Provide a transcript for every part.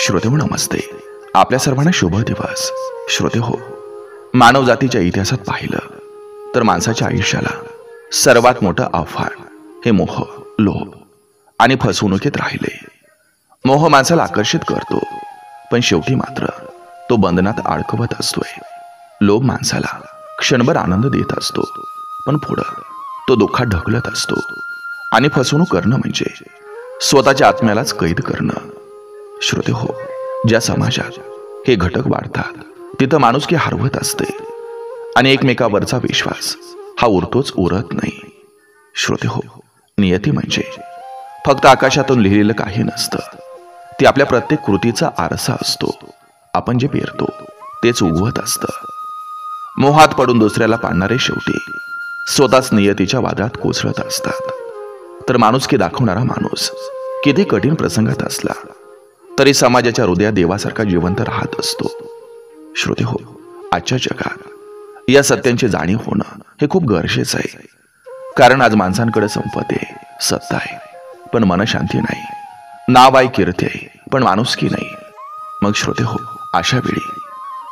श्रोतेहो नमस्ते. आपल्या सर्वांना शुभ दिवस. श्रोते हो, मानव जातीच्या इतिहासात पाहिलं तर माणसाच्या आयुष्याला सर्वात मोठं आव्हान हे मोह, लोभ आणि फसवणुकीत राहिले. मोह माणसाला आकर्षित करतो, पण शेवटी मात्र तो बंधनात अडकवत असतोय. लोभ माणसाला क्षणभर आनंद देत असतो, पण पुढं तो दुःखात ढकलत असतो. आणि फसवणूक करणं म्हणजे स्वतःच्या आत्म्यालाच कैद करणं. श्रोते हो, ज्या समाजात हे घटक वाढतात तिथं माणुसकी हरवत असते आणि एकमेकावरचा विश्वास हा उरतोच उरत नाही. श्रोते हो, नियती म्हणजे फक्त आकाशातून लिहिलेलं काही नसतं. ती आपल्या प्रत्येक कृतीचा आरसा असतो. आपण जे पेरतो तेच उगवत असतं. मोहात पडून दुसऱ्याला पाडणारे शेवटी स्वतःच नियतीच्या वादळात कोसळत असतात. तर माणुसकी दाखवणारा माणूस किती कठीण प्रसंगात असला तरी समाजाच्या हृदयात देवासारखा जिवंत राहत असतो. श्रोते हो, आजच्या जगात या सत्यांची जाणीव होणं हे खूप गरजेचं आहे. कारण आज माणसांकडे संपत्ती आहे, सत्ता आहे, पण मनशांती नाही. नाव आहे, कीर्ती आहे, पण माणुसकी नाही. मग श्रोते हो, अशा वेळी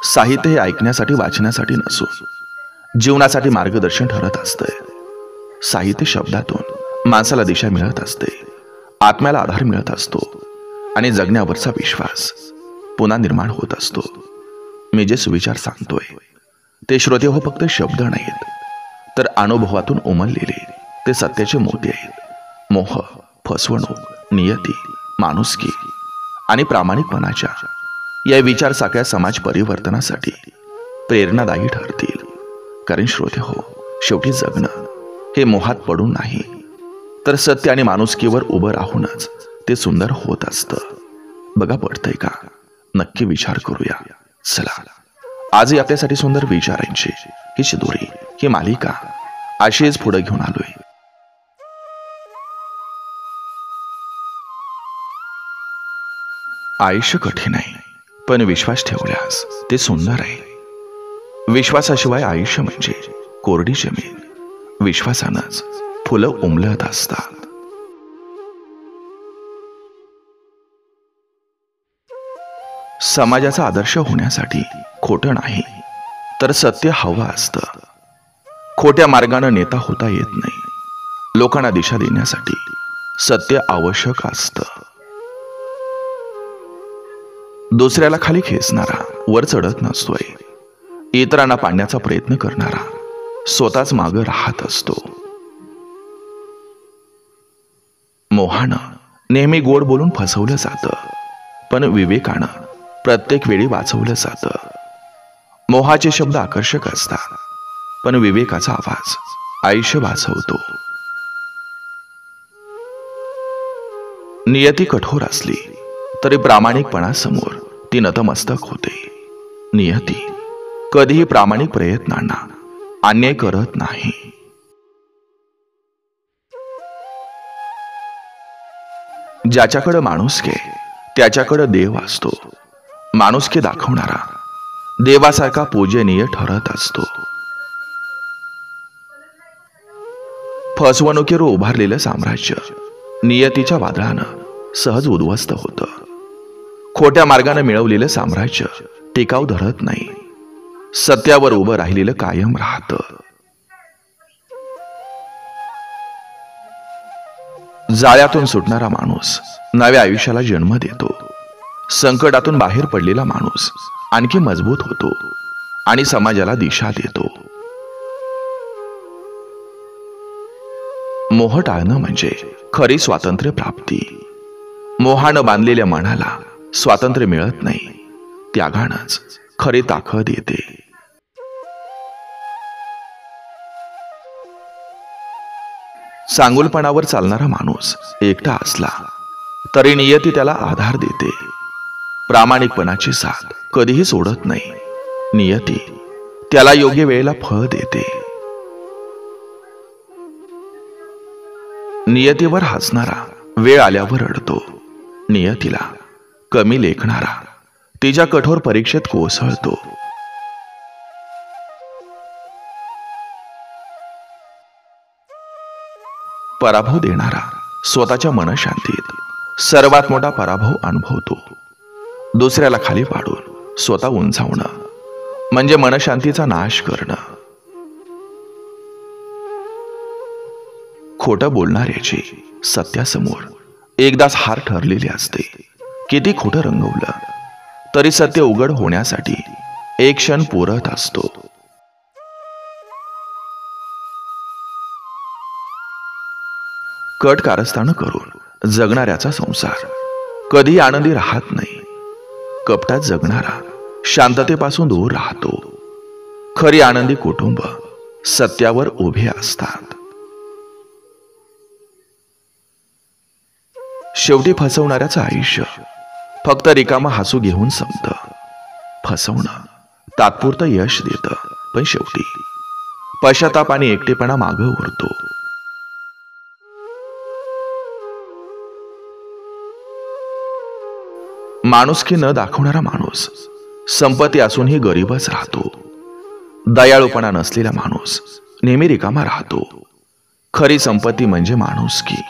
साहित्य हे ऐकण्यासाठी वाचण्यासाठी नसून जीवनासाठी मार्गदर्शन ठरत असतंय. साहित्य शब्दातून माणसाला दिशा मिळत असते, आत्म्याला आधार मिळत असतो आणि जगण्यावरचा विश्वास पुन्हा निर्माण होत असतो. मी जे सुविचार सांगतोय ते श्रोते हो फक्त शब्द नाहीत, तर अनुभवातून उमललेले ते सत्याचे मोती आहेत. मोह, फसवणूक, नियती, माणुसकी आणि प्रामाणिकपणाच्या या विचार साखळ्या समाज परिवर्तनासाठी प्रेरणादायी ठरतील. कारण श्रोते हो, शेवटी जगणं हे मोहात पडून नाही, तर सत्य आणि माणुसकीवर उभं राहूनच ते सुंदर होत असतं. बघा, पडतंय का? नक्की विचार करूया. चला, आजही आपल्यासाठी सुंदर विचारांची ही शिदोरी, ही मालिका अशीच पुढे घेऊन आलोय. आयुष्य कठीण आहे, पण विश्वास ठेवल्यास ते सुंदर आहे. विश्वासाशिवाय आयुष्य म्हणजे कोरडी जमीन. विश्वासानंच फुलं उमलत असतात. समाजाचा आदर्श होण्यासाठी खोटं नाही, तर सत्य हवं असतं. खोट्या मार्गाने नेता होता येत नाही. लोकांना दिशा देण्यासाठी सत्य आवश्यक असतं. दुसऱ्याला खाली खेचणारा वर चढत नसतोय. इतरांना पाडण्याचा प्रयत्न करणारा स्वतःच मागं राहत असतो. मोहानं नेहमी गोड बोलून फसवलं जातं, पण विवेकानं प्रत्येक वेळी वाचवलं जातं. मोहाचे शब्द आकर्षक असतात, पण विवेकाचा आवाज आयुष्य वाचवतो. नियती कठोर असली तरी प्रामाणिकपणासमोर ती नतमस्तक होते. नियती कधीही प्रामाणिक प्रयत्नांना अन्याय करत नाही. ज्याच्याकडे माणुसकी त्याच्याकडे देव असतो. माणुसकी दाखवणारा देवासारखा पूजनीय ठरत असतो. फसवणुकीवर उभारलेलं साम्राज्य नियतीच्या वादळानं सहज उद्ध्वस्त होतं. खोट्या मार्गाने मिळवलेलं साम्राज्य टिकाव धरत नाही. सत्यावर उभं राहिलेलं कायम राहतं. जाळ्यातून सुटणारा माणूस नव्या आयुष्याला जन्म देतो. संकटातून बाहेर पडलेला माणूस आणखी मजबूत होतो आणि समाजाला दिशा देतो. मोह टाळणं म्हणजे खरी स्वातंत्र्य प्राप्ती. मोहानं बांधलेल्या मनाला स्वातंत्र्य मिळत नाही. त्यागानंच खरी ताकद येते. चांगुलपणावर चालणारा माणूस एकटा असला तरी नियती त्याला आधार देते. प्रामाणिकपणाची साथ कधीही सोडत नाही. नियती त्याला योग्य वेळेला फळ देते. नियतीवर हसणारा वेळ आल्यावर रडतो. नियतीला कमी लेखणारा तिच्या कठोर परीक्षेत कोसळतो. पराभव देणारा स्वतःच्या मनशांतीत सर्वात मोठा पराभव अनुभवतो. दुसऱ्याला खाली पाडून स्वतः उंचावणं म्हणजे मनशांतीचा नाश करणं. खोटं बोलणाऱ्याची सत्यासमोर एकदाच हार ठरलेली असते. किती खोटं रंगवलं तरी सत्य उघड होण्यासाठी एक क्षण पुरत असतो. कट कारस्थान करून जगणाऱ्याचा संसार कधी आनंदी राहत नाही. कपटात जगणारा शांततेपासून दूर राहतो. खरी आनंदी कुटुंब सत्यावर उभे असतात. शेवटी फसवणाऱ्याचं आयुष्य फक्त रिकामा हसू घेऊन संपतं. फसवणं तात्पुरतं यश देतं, पण शेवटी पश्चाताप आणि एकटेपणा मागे उरतो. माणुसकी न दाखवणारा माणूस संपत्ती असूनही गरीबच राहतो. दयाळूपणा नसलेला माणूस नेहमी रिकामा राहतो. खरी संपत्ती म्हणजे माणुसकी.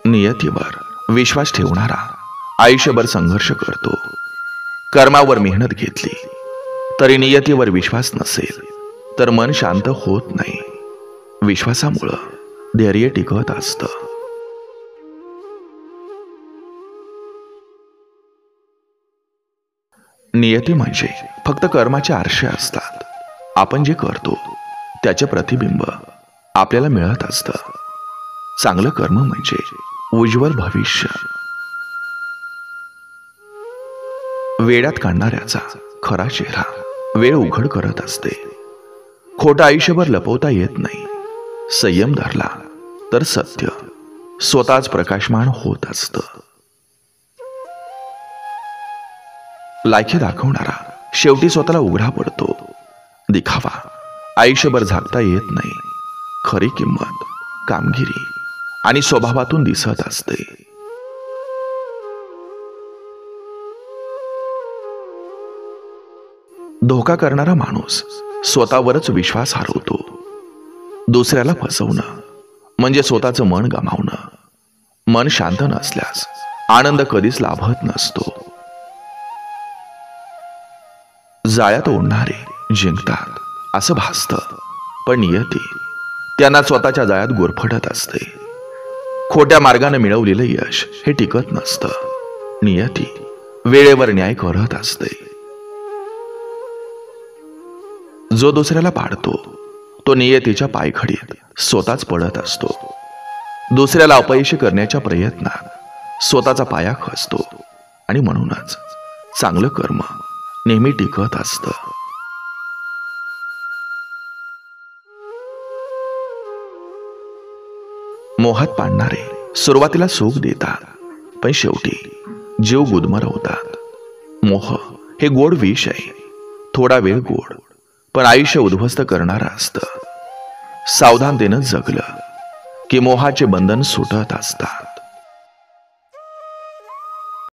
नियतीवर विश्वास ठेवणारा आयुष्यभर संघर्ष करतो. कर्मावर मेहनत घेतली तरी नियतीवर विश्वास नसेल तर मन शांत होत नाही. विश्वासामुळं धैर्य टिकत असतं. नियती म्हणजे फक्त कर्माचे आरसे असतात. आपण जे करतो त्याचे प्रतिबिंब आपल्याला मिळत असतं. चांगलं कर्म म्हणजे उज्ज्वल भविष्य. वेड्यात काढणाऱ्याचा खरा चेहरा वेळ उघड करत असते. खोटं आयुष्यभर लपवता येत नाही. संयम धरला तर सत्य स्वतःच प्रकाशमान होत असतं. लायकी दाखवणारा शेवटी स्वतःला उघडा पडतो. दिखावा आयुष्यभर झाकता येत नाही. खरी किंमत कामगिरी आणि स्वभावातून दिसत असते. धोका करणारा माणूस स्वतःवरच विश्वास हरवतो. दुसऱ्याला फसवणं म्हणजे स्वतःचं मन गमावणं. मन शांत नसल्यास आनंद कधीच लाभत नसतो. जाळ्यात ओढणारे जिंकतात असं भासतं, पण नियती त्यांना स्वतःच्या जाळ्यात गुरफटत असते. खोट्या मार्गाने मिळवलेलं यश हे टिकत नसतं. नियती वेळेवर न्याय करत असते. जो दुसऱ्याला पाडतो तो नियतीच्या पायघडीत स्वतःच पडत असतो. दुसऱ्याला अपयशी करण्याच्या प्रयत्नात स्वतःचा पाया खचतो. आणि म्हणूनच चांगलं कर्म नेहमी टिकत असतं. मोहात पाडणारे सुरुवातीला सुख देतात, पण शेवटी जीव गुदमरवतात. मोह हे गोड विष आहे. थोडा वेळ गोड, पण आयुष्य उद्ध्वस्त करणारं असतं. सावधानतेनं जगलं की मोहाचे बंधन सुटत असतात.